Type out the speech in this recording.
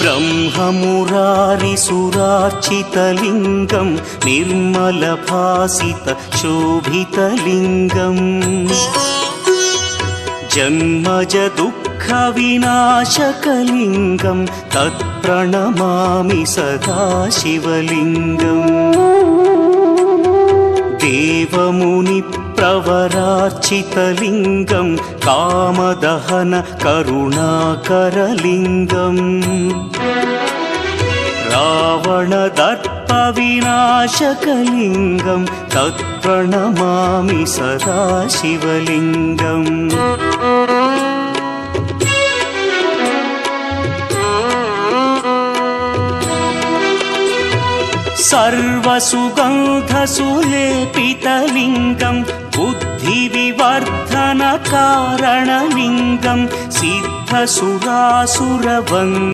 ब्रह्ममुरारिसुरार्चितलिङ्गं निर्मलभासितशोभितलिङ्गम् जन्मज दुःखविनाशकलिङ्गं तत्प्रणमामि सदा शिवलिङ्गम् देवमुनिप्रवरार्चितलिङ्गं कामदहन करुणाकरलिङ्गम् रावणदर्पविनाशकलिङ्गं तत्प्रणमामि सदा शिवलिङ्गम् सर्वसुगन्धसुलेपितलिङ्गं बुद्धिविवर्धनकारणलिङ्गं सिद्धसुरासुरवन्द्यं